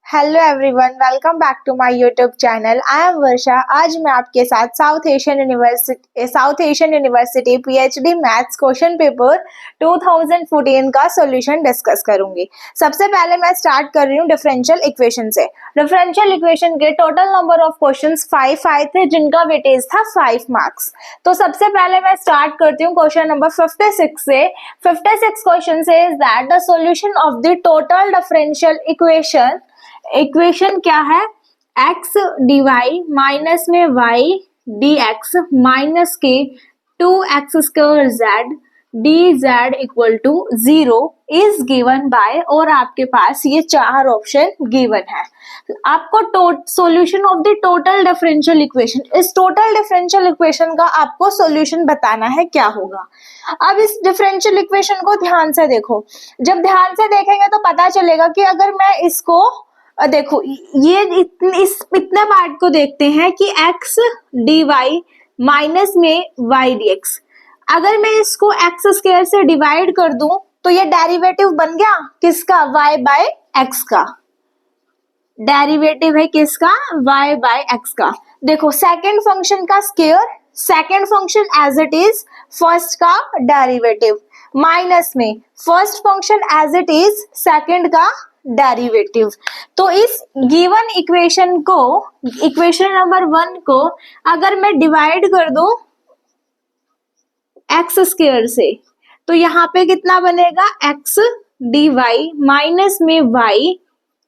Hello everyone, welcome back to my YouTube channel. I am Varsha. आज मैं आपके साथ South Asian University PhD maths question paper 2014 का solution discuss करूंगी। सबसे पहले मैं स्टार्ट कर रही हूँ डिफरेंशियल इक्वेशन से। डिफरेंशियल इक्वेशन के टोटल नंबर ऑफ क्वेश्चंस 5 आए थे, जिनका वेटेज था 5 मार्क्स। तो सबसे पहले मैं स्टार्ट करती हूँ क्वेश्चन नंबर 56 से। 56 question says that the solution of the total differential equation क्या है? x dy माइनस में y dx माइनस के 2x square z dz equal to 0 is given by, और आपके पास ये चार ऑप्शन गिवन है। आपको solution of the total differential equation, इस टोटल डिफरेंशियल इक्वेशन का आपको सॉल्यूशन बताना है क्या होगा। अब इस डिफरेंशियल इक्वेशन को ध्यान से देखो। जब ध्यान से देखेंगे तो पता चलेगा कि अगर मैं इसको देखो, ये इतने पार्ट को देखते हैं कि x dy माइनस में y dx, अगर मैं इसको x स्क्वायर से डिवाइड कर दूं तो ये डेरिवेटिव बन गया किसका? y बाय x का। डेरिवेटिव है किसका? y बाय x का। देखो, सेकंड फंक्शन का square, second function as it is, first का डेरिवेटिव माइनस में first function as it is, second का डेरिवेटिव। तो इस गिवन इक्वेशन को, इक्वेशन नंबर 1 को अगर मैं डिवाइड कर दूं एक्स स्क्वायर से, तो यहाँ पे कितना बनेगा? एक्स डी वाई माइनस में वाई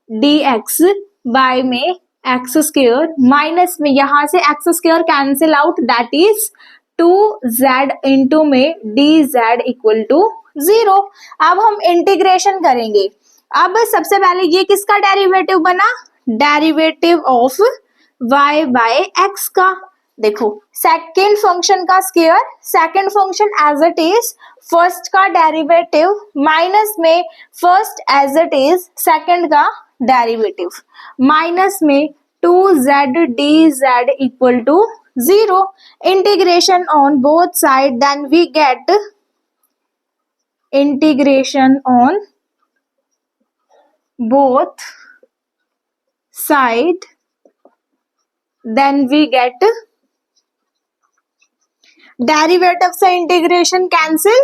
डी एक्स बाय में एक्स स्क्वायर माइनस में, यहां से x square cancel out, that is 2z into में dz इक्वल टू 0। अब हम इंटीग्रेशन करेंगे। अब सबसे पहले ये किसका डेरिवेटिव बना? Derivative of y by x का। देखो, सेकंड फंक्शन का square, second function as it is, first का डेरिवेटिव माइनस में first as it is, second का डेरिवेटिव माइनस में 2z dz equal to 0। Integration on both side, then we get integration on both side, then we get derivative से integration cancel,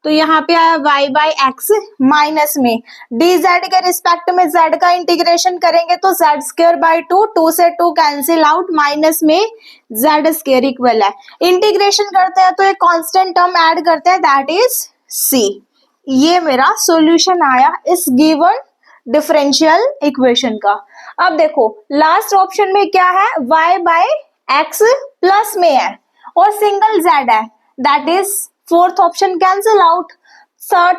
तो यहाँ पे आया y by x minus में dz के respect में z का इंटीग्रेशन करेंगे तो z स्क्वायर बाई 2 से 2 कैंसिल आउट, माइनस में z स्क्वायर इक्वल है। इंटीग्रेशन करते हैं तो एक कांस्टेंट टर्म ऐड करते हैं, दैट इज c। ये मेरा सॉल्यूशन आया इस गिवन डिफरेंशियल इक्वेशन का। अब देखो, लास्ट ऑप्शन में क्या है? y बाय एक्स प्लस में है और सिंगल z है, that is fourth option cancel out.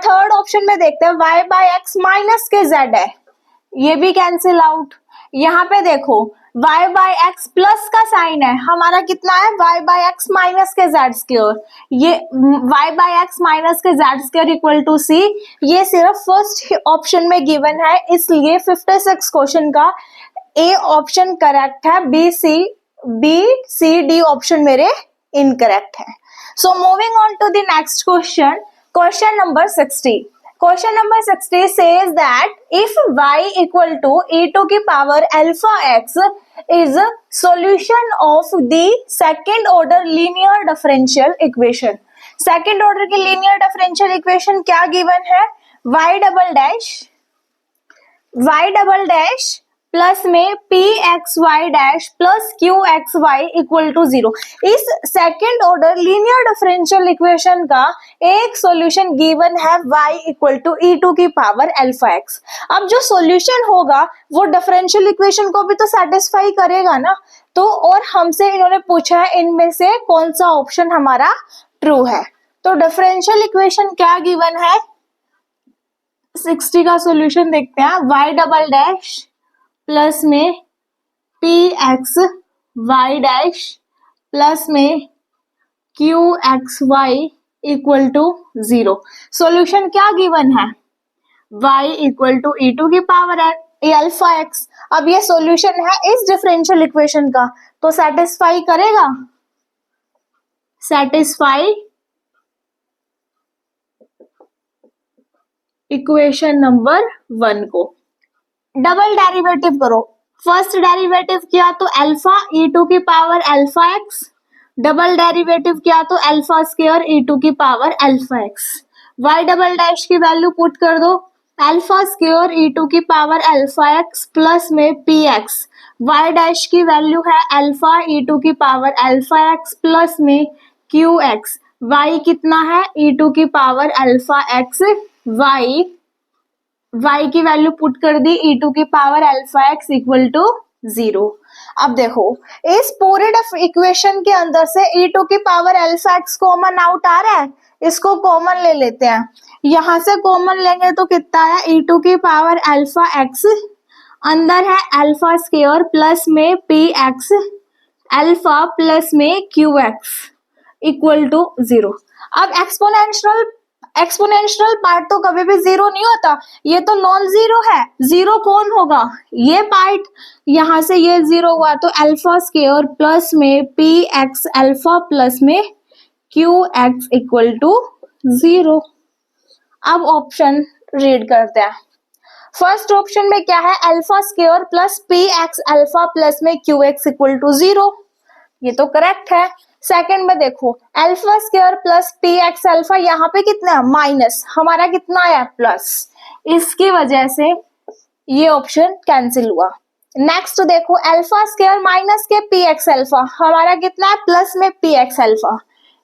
Third option में देखते हैं, y बाय एक्स माइनस के z है, ये भी कैंसिल आउट। यहाँ पे देखो, y बाय एक्स प्लस का साइन है, हमारा कितना है? y बाय एक्स माइनस के z स्क्वायर, ये y बाय एक्स माइनस के z square equal to c। ये सिर्फ फर्स्ट ऑप्शन में गिवन है, इसलिए 56 क्वेश्चन का ए ऑप्शन करेक्ट है, बी सी डी ऑप्शन मेरे इनकरेक्ट है। So moving on to the next question, question number 60। Question number 60 says that if y equal to e to the power alpha x is solution of the second order linear differential equation. Second order की linear differential equation क्या given है? y double dash plus में P x y dash plus Q x y equal to 0। इस second order linear differential equation का एक solution given है y equal to e to की power alpha x. अब जो सॉल्यूशन होगा वो डिफरेंशियल इक्वेशन को भी तो सेटिस्फाई करेगा ना। तो और हमसे इन्होंने पूछा है इनमें से कौन सा ऑप्शन हमारा ट्रू है। तो डिफरेंशियल इक्वेशन क्या गिवन है? 60 का सॉल्यूशन देखते हैं। y डबल डैश प्लस में P x y dash plus में Q x y equal to 0। Solution क्या गिवन है? y equal to e to की पावर अल्फा एक्स। अब ये सॉल्यूशन है इस डिफरेंशियल इक्वेशन का, तो सेटिस्फाई करेगा, सेटिस्फाई इक्वेशन नंबर 1 को। डबल डेरिवेटिव करो, फर्स्ट डेरिवेटिव किया तो अल्फा ई टू की power alpha x, double derivative किया तो अल्फा स्क्वायर ई टू की power alpha x. Y double dash की वैल्यू पुट कर दो, अल्फा स्क्वायर ई टू की पावर अल्फा एक्स प्लस में पी एक्स, वाई डैश की वैल्यू है अल्फा ई टू की पावर अल्फा एक्स प्लस में क्यू एक्स, वाई कितना है ई टू की पावर अल्फा एक्स, वाई की वैल्यू पुट कर दी ई टू की power alpha x equal to 0। अब देखो इस पूरे इक्वेशन के अंदर से ई टू की power alpha x common out आ रहा है, इसको कॉमन ले लेते हैं, यहां से कॉमन लेंगे तो कितना है ई टू की पावर अल्फा एक्स, अंदर है अल्फा स्क्वायर प्लस में पी एक्स अल्फा प्लस में क्यू एक्स इक्वल टू 0। अब एक्सपोनेंशियल पार्ट तो कभी भी 0 नहीं होता, ये तो नॉन जीरो है, 0 कौन होगा ये पार्ट, यहां से ये 0 हुआ तो अल्फा स्क्वायर प्लस में पी एक्स अल्फा प्लस में क्यू एक्स इक्वल टू 0। अब ऑप्शन रीड करते हैं, फर्स्ट ऑप्शन में क्या है alpha square plus P x alpha plus में क्यू एक्स इक्वल टू 0, ये तो करेक्ट है। सेकंड में देखो alpha square plus P x alpha, यहाँ पे कितना है माइनस, हमारा कितना आया प्लस, इसकी वजह से ये ऑप्शन कैंसिल हुआ। नेक्स्ट देखो अल्फा स्क्वायर माइनस के पी एक्स अल्फा, हमारा कितना है प्लस में पी एक्स अल्फा,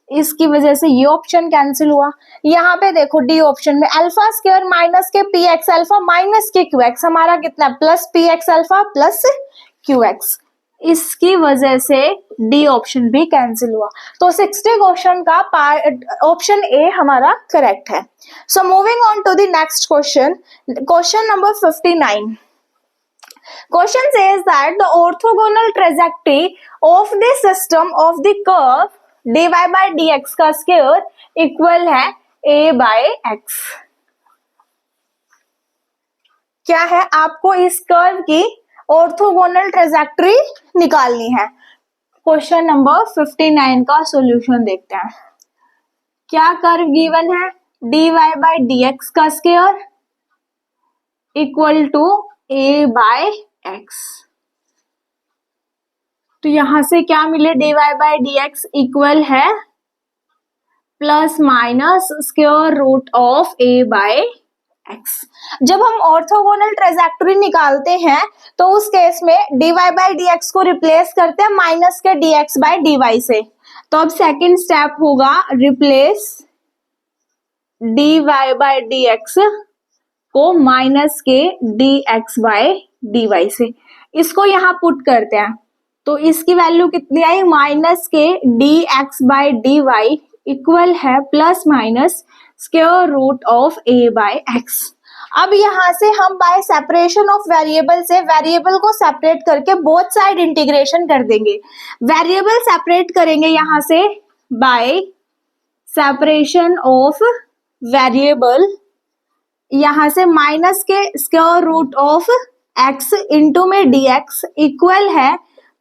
इसकी वजह से ये ऑप्शन कैंसिल हुआ। यहाँ पे देखो डी ऑप्शन में अल्फा स्क्वायर माइनस के पी एक्स अल्फा माइनस के क्यू एक्स, हमारा कितना plus P x alpha plus Q x, इसकी वजह से डी ऑप्शन भी कैंसिल हुआ। तो 60 क्वेश्चन का ऑप्शन ए हमारा करेक्ट है। So moving on to the next question, question number 59। Question says that the orthogonal trajectory of the system of the curve dy by dx का स्क्वायर इक्वल है a by x। क्या है, आपको इस curve की orthogonal trajectory निकालनी है। Question number 59 का सॉल्यूशन देखते हैं। क्या कर्व गिवन है, dy by dx का square equal to a by x, तो यहां से क्या मिले dy by dx इक्वल है plus minus square root of a by x। जब हम ऑर्थोगोनल ट्रेजेक्टरी निकालते हैं तो उस केस में dy by dx को रिप्लेस करते हैं माइनस के dx by dy से, तो अब सेकंड स्टेप होगा रिप्लेस dy by dx को माइनस के dx by dy से, इसको यहाँ पुट करते हैं तो इसकी वैल्यू कितनी आई माइनस के dx by dy इक्वल है plus minus square root of a by x। अब यहाँ से हम बाय सेपरेशन ऑफ वेरिएबल से वेरिएबल को सेपरेट करके बोथ साइड इंटीग्रेशन कर देंगे। वेरिएबल सेपरेट करेंगे यहाँ से बाय सेपरेशन ऑफ वेरिएबल, यहाँ से माइनस के square root of x into में dx इक्वल है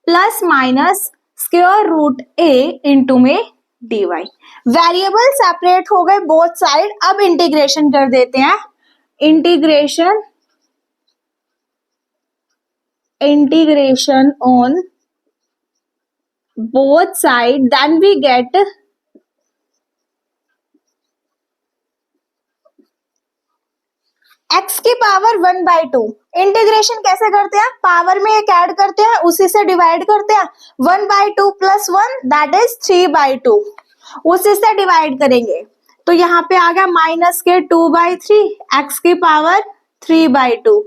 plus minus square root a into में dy। वेरिएबल सेपरेट हो गए बोथ साइड, अब इंटीग्रेशन कर देते हैं, integration on both side, then we get x की पावर 1/2। इंटीग्रेशन कैसे करते हैं, पावर में एक ऐड करते हैं उसी से डिवाइड करते हैं, 1/2 प्लस 1 दैट इज 3/2, उसी से डिवाइड करेंगे तो यहाँ पे आ गया माइनस के 2/3 x की पावर 3/2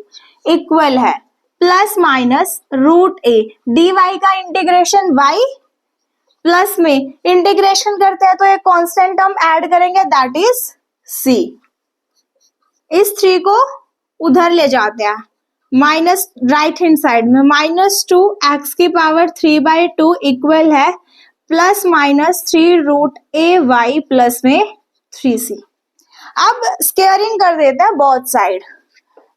इक्वल है plus minus root a, dy का इंटीग्रेशन y प्लस में इंटीग्रेशन करते हैं तो एक कांस्टेंट टर्म ऐड करेंगे दैट इज c, इस 3 को उधर ले जाते हैं माइनस राइट हैंड साइड में, माइनस 2 x की पावर 3/2 इक्वल है plus minus 3 root a y plus में 3c। अब स्क्वायरिंग कर देते हैं बोथ साइड,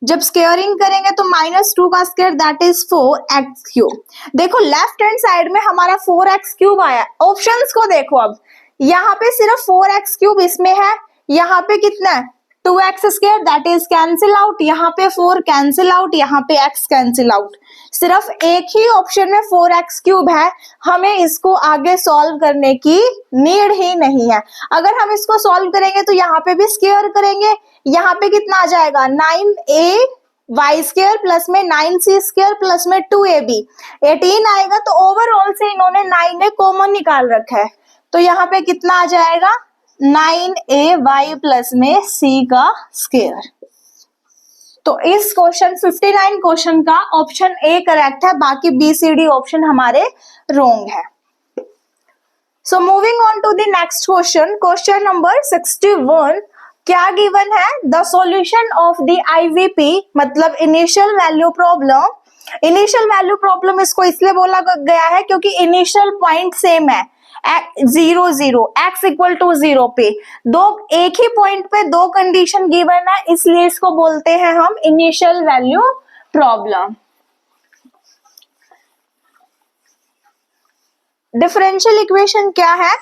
जब स्क्वायरिंग करेंगे तो -2 का स्क्वायर दैट इज 4x3। देखो लेफ्ट हैंड साइड में हमारा 4x3 आया, ऑप्शंस को देखो, अब यहाँ पे सिर्फ 4x3 इसमें है, यहाँ पे कितना है 2x square that is cancel out, यहाँ पे 4 कैंसिल आउट, यहाँ पे x कैंसिल आउट। सिर्फ एक ही ऑप्शन में 4x क्यूब है, हमें इसको आगे सॉल्व करने की नीड ही नहीं है। अगर हम इसको सॉल्व करेंगे तो यहाँ पे भी स्क्वायर करेंगे, यहाँ पे कितना आ जाएगा 9a y स्क्वायर प्लस में 9c स्क्वायर प्लस में 2ab 18 आएगा। तो ओवरऑल से इन्होंने 9a कॉमन निकाल रखा है, तो यहाँ पे कितना आ जाएगा 9ay प्लस में c का स्क्वायर। तो इस क्वेश्चन 59 क्वेश्चन का ऑप्शन ए करेक्ट है, बाकी बी सी डी ऑप्शन हमारे रॉन्ग है। So moving on to the next question, question number 61 क्या गिवन है, the solution of the IVP मतलब initial value problem. Initial value problem इसको इसलिए बोला गया है क्योंकि इनिशियल पॉइंट सेम है 0 0 x इक्वल टू 0 पे, दो एक ही पॉइंट पे दो कंडीशन गिवन है, इसलिए इसको बोलते हैं हम initial value problem. Differential equation क्या है,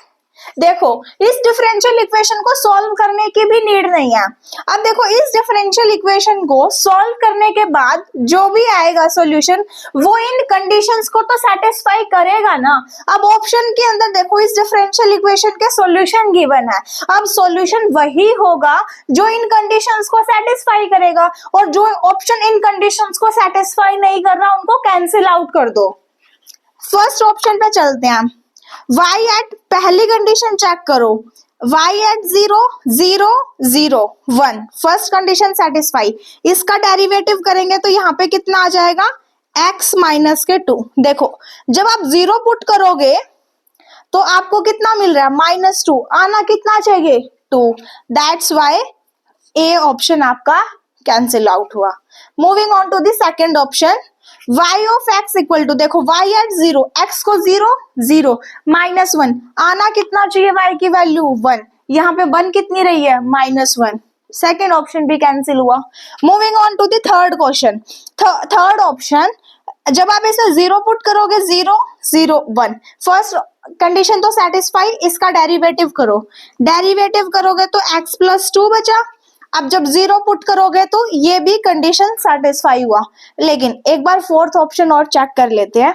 देखो इस डिफरेंशियल इक्वेशन को सॉल्व करने की भी नीड नहीं है। अब देखो इस डिफरेंशियल इक्वेशन को सॉल्व करने के बाद जो भी आएगा सॉल्यूशन वो इन कंडीशंस को तो सेटिस्फाई करेगा ना। अब ऑप्शन के अंदर देखो इस डिफरेंशियल इक्वेशन के सॉल्यूशन गिवन है, अब सॉल्यूशन वही होगा जो इन कंडीशंस को सेटिस्फाई करेगा, और जो ऑप्शन इन कंडीशंस को सेटिस्फाई नहीं कर रहा उनको कैंसिल आउट कर दो। फर्स्ट ऑप्शन पे चलते हैं, y एट पहली कंडीशन चेक करो, y at 0 0 0 1 first condition satisfy, इसका डेरिवेटिव करेंगे तो यहाँ पे कितना आ जाएगा x माइनस के 2। देखो जब आप 0 पुट करोगे तो आपको कितना मिल रहा है -2, आना कितना चाहिए 2, दैट्स वाई ए ऑप्शन आपका कैंसिल आउट हुआ। Moving on to the second option, y of x equal to, देखो y एट 0 x को 0 0 -1, आना कितना चाहिए y की वैल्यू 1, यहाँ पे 1 कितनी रही है -1, सेकेंड ऑप्शन भी कैंसिल हुआ। Moving on to the third question, third option जब आप इसे 0 पुट करोगे 0 0 1 फर्स्ट कंडीशन तो सेटिस्फाई, इसका डेरिवेटिव करो, डेरिवेटिव करोगे तो x प्लस 2 बचा। अब जब 0 पुट करोगे तो ये भी कंडीशन सेटिस्फाई हुआ, लेकिन एक बार फोर्थ ऑप्शन और चेक कर लेते हैं।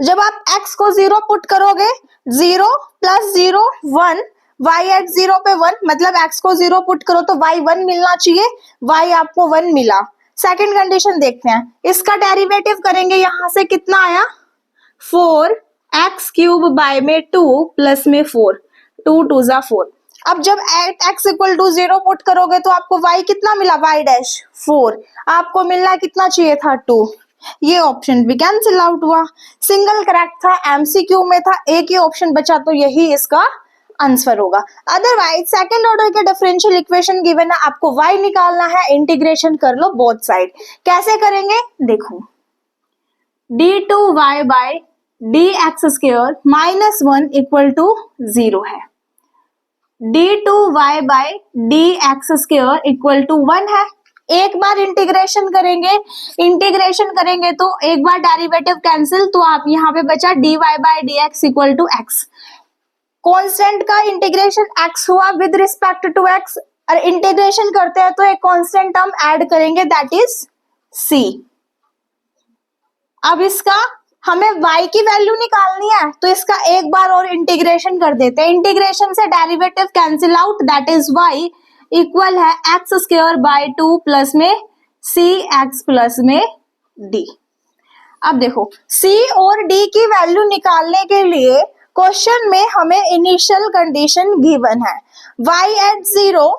जब आप x को 0 पुट करोगे 0 प्लस 0 1, y एट 0 पे 1 मतलब x को 0 पुट करो तो y 1 मिलना चाहिए, y आपको 1 मिला। सेकंड कंडीशन देखते हैं, इसका डेरिवेटिव करेंगे, यहां से कितना आया 4x क्यूब बाय में 2 प्लस में 4, 2 2 जा 4। अब जब x इक्वल टू 0 पुट करोगे तो आपको y कितना मिला y डैश 4, आपको मिलना कितना चाहिए था 2, ये ऑप्शन भी कैंसिल आउट हुआ। सिंगल करेक्ट था, एमसीक्यू में था, एक ही ऑप्शन बचा तो यही इसका आंसर होगा। अदरवाइज सेकंड ऑर्डर के डिफरेंशियल इक्वेशन गिवन है, आपको y निकालना है, इंटीग्रेशन कर लो बोथ साइड। कैसे करेंगे देखो, d2y by dx square -1 equal to 0 है, d2y by dx square equal to 1 है। एक बार इंटीग्रेशन करेंगे तो एक बार डेरिवेटिव कैंसिल, तो आप यहाँ पे बचा dy by dx equal to x। Constant का इंटीग्रेशन x हुआ विद रिस्पेक्ट टू x, और इंटीग्रेशन करते हैं तो एक कांस्टेंट टर्म ऐड करेंगे दैट इज c। अब इसका हमें y की वैल्यू निकालनी है तो इसका एक बार और इंटीग्रेशन कर देते हैं, इंटीग्रेशन से derivative cancel out that is y equal है x स्क्वायर बाय 2 प्लस में cx प्लस में d। अब देखो c और d की वैल्यू निकालने के लिए क्वेश्चन में हमें इनिशियल कंडीशन गिवन है y एट 0।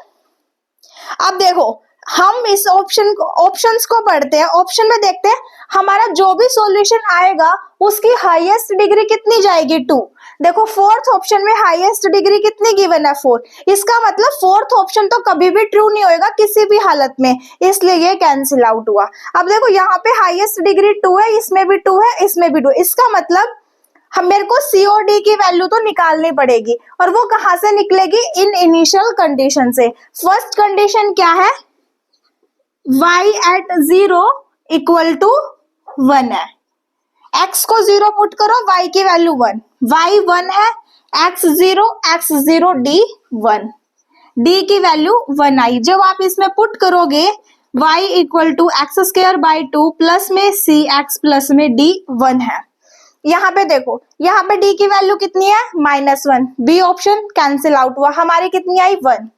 अब देखो हम इस ऑप्शंस को पढ़ते हैं, ऑप्शन में देखते हैं हमारा जो भी सॉल्यूशन आएगा उसकी हाईएस्ट डिग्री कितनी जाएगी 2। देखो फोर्थ ऑप्शन में हाईएस्ट डिग्री कितनी गिवन है 4, इसका मतलब फोर्थ ऑप्शन तो कभी भी ट्रू नहीं होएगा किसी भी हालत में, इसलिए ये कैंसिल आउट हुआ। अब देखो यहाँ पे हाईएस्ट डिग्री 2 है, इसमें भी 2 है, इसमें भी 2, इसका मतलब हम मेरे को सी और डी की वैल्यू तो निकालनी पड़ेगी, और वो कहां से निकलेगी इन इनिशियल कंडीशन से। फर्स्ट कंडीशन क्या है y एट 0 इक्वल टू 1 है, x को 0 पुट करो y की वैल्यू 1, y 1 है, x 0 d 1। डी की वैल्यू 1 आई। जब आप इसमें पुट करोगे y equal to x square by 2 plus में सी एक्स प्लस में डी 1 है। यहाँ पे देखो, यहाँ पे डी की वैल्यू कितनी है -1, बी ऑप्शन कैंसिल आउट हुआ, हमारी कितनी आई 1।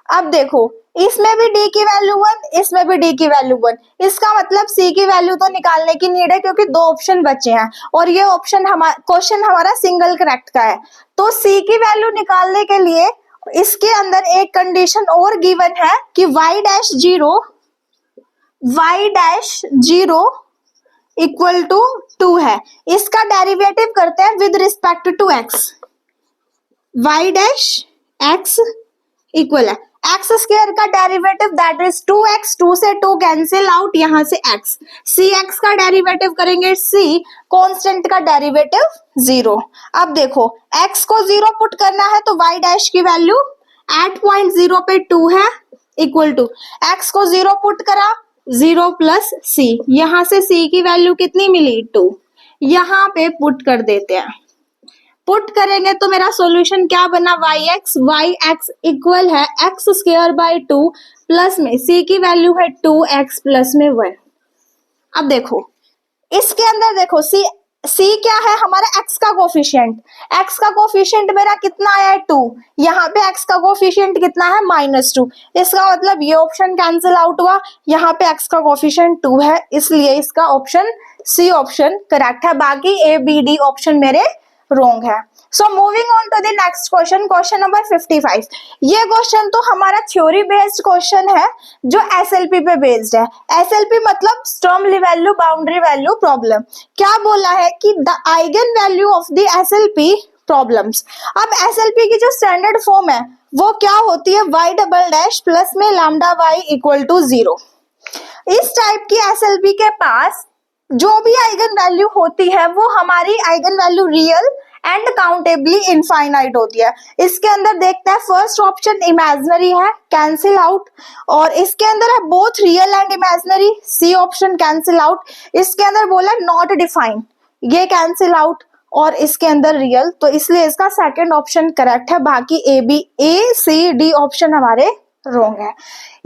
अब देखो इसमें भी डी की वैल्यू 1, इसमें भी डी की वैल्यू 1, इसका मतलब सी की वैल्यू तो निकालने की नीड है क्योंकि 2 ऑप्शन बचे हैं और ये ऑप्शन क्वेश्चन हमारा सिंगल करेक्ट का है। तो सी की वैल्यू निकालने के लिए इसके अंदर एक कंडीशन और गिवन है कि y डैश 0 इक्वल टू 2 है। इसका डेरिवेटिव करते हैं with respect to x। y dash x equal है एक्स स्क्वायर का डेरिवेटिव दैट इज 2x, 2 से 2 कैंसिल आउट, यहां से x, सी एक्स का डेरिवेटिव करेंगे c, कांस्टेंट का डेरिवेटिव 0। अब देखो x को 0 पुट करना है तो y डैश की वैल्यू एट पॉइंट 0 पे 2 है इक्वल टू x को 0 पुट करा 0 प्लस c, यहां से c की वैल्यू कितनी मिली 2, यहां पे पुट कर देते हैं। पुट करेंगे तो मेरा सॉल्यूशन क्या बना y x इक्वल है एक्स स्क्वायर बाई 2 प्लस में c की वैल्यू है 2x प्लस में 1। अब देखो इसके अंदर देखो c क्या है हमारा x का कोफिशिएंट, x का कोफिशिएंट मेरा कितना आया है 2, यहाँ पे x का कोफिशिएंट कितना है -2, इसका मतलब ये ऑप्शन कैंसिल आउट हुआ, यहाँ पे x का कोफिशिएंट 2 है, इसलिए इसका ऑप्शन सी ऑप्शन करेक्ट है, बाकी ए बी डी ऑप्शन मेरे रॉन्ग है। So moving on to the next question, question number 55। ये क्वेश्चन तो हमारा थ्योरी बेस्ड क्वेश्चन है जो एसएलपी पे बेस्ड है। एसएलपी मतलब Sturm value boundary value problem. क्या बोला है कि the eigen value of the SLP problems. अब एसएलपी की जो स्टैंडर्ड फॉर्म है वो क्या होती है y डबल डैश प्लस में लैम्डा y इक्वल टू 0। इस टाइप की एसएलपी के पास जो भी आइगन वैल्यू होती है वो हमारी eigen value real and countably infinite होती है। इसके अंदर देखते हैं फर्स्ट ऑप्शन इमेजिनरी है कैंसिल आउट, और इसके अंदर है both real and imaginary, C option cancel out. इसके अंदर बोला नॉट डिफाइंड, ये कैंसिल आउट, और इसके अंदर रियल, तो इसलिए इसका सेकंड ऑप्शन करेक्ट है, बाकी ए सी डी ऑप्शन हमारे रॉन्ग है।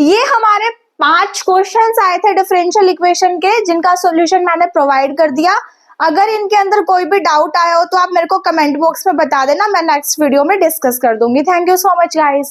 ये हमारे 5 क्वेश्चंस आए थे डिफरेंशियल इक्वेशन के जिनका सॉल्यूशन मैंने प्रोवाइड कर दिया। अगर इनके अंदर कोई भी डाउट आया हो तो आप मेरे को कमेंट बॉक्स में बता देना, मैं नेक्स्ट वीडियो में डिस्कस कर दूंगी। Thank you so much guys.